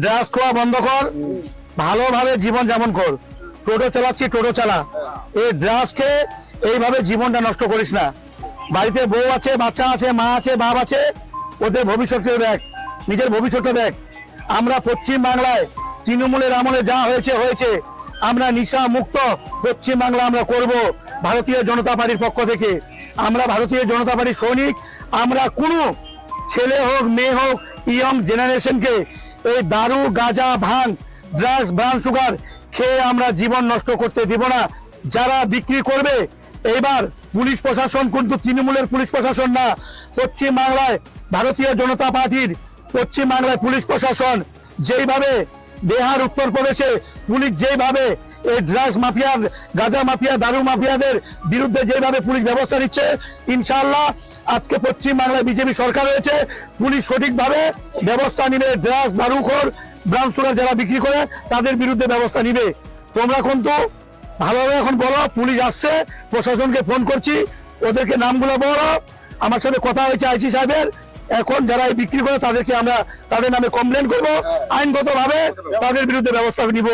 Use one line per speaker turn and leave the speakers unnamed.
Drugs খাওয়া বন্ধ কর, ভালোভাবে জীবন যাপন কর। টোটো চালাচ্ছি, টোটো চালা। এই ড্রাগসকে এইভাবে জীবনটা নষ্ট করিস না। বাড়িতে বউ আছে, বাচ্চা আছে, মা আছে, বাপ আছে, ওদের ভবিষ্যৎকে দেখ, নিজের ভবিষ্যৎটা দেখ। আমরা পশ্চিম বাংলায় তৃণমূলের আমলে যা হয়েছে হয়েছে, আমরা নিশা মুক্ত পশ্চিম বাংলা আমরা করব ভারতীয় জনতা পার্টির পক্ষ থেকে। আমরা ভারতীয় জনতা পার্টির সৈনিক। আমরা কোনো ছেলে হোক মেয়ে হোক ইয়ং জেনারেশনকে এই দারু, গাঁজা, ভাঙ, ড্রাগস, ব্রাউন সুগার খেয়ে আমরা জীবন নষ্ট করতে দিব না। যারা বিক্রি করবে, এইবার পুলিশ প্রশাসন কিন্তু তৃণমূলের পুলিশ প্রশাসন না, পশ্চিম বাংলায় ভারতীয় জনতা পার্টির পশ্চিম বাংলায় পুলিশ প্রশাসন যেইভাবে বিহার, উত্তরপ্রদেশে পুলিশ যেইভাবে এই ড্রাগস মাফিয়া, গাঁজা মাফিয়া, দারু মাফিয়াদের বিরুদ্ধে যেভাবে পুলিশ ব্যবস্থা নিচ্ছে, ইনশাআল্লাহ আজকে পশ্চিম বাংলায় বিজেপি সরকার হয়েছে, পুলিশ সঠিকভাবে ব্যবস্থা নিবে। ড্রাগস, দারুখোর, ব্রাউন সুগার যারা বিক্রি করে তাদের বিরুদ্ধে ব্যবস্থা নিবে। তোমরা কিন্তু ভালোভাবে এখন বলো, পুলিশ আসছে, প্রশাসনকে ফোন করছি, ওদেরকে নামগুলো বলো। আমার সাথে কথা হয়েছে আইসি সাহেবের, এখন যারা এই বিক্রি করে তাদেরকে আমরা তাদের নামে কমপ্লেন করবো, আইনগতভাবে তাদের বিরুদ্ধে ব্যবস্থা নিব।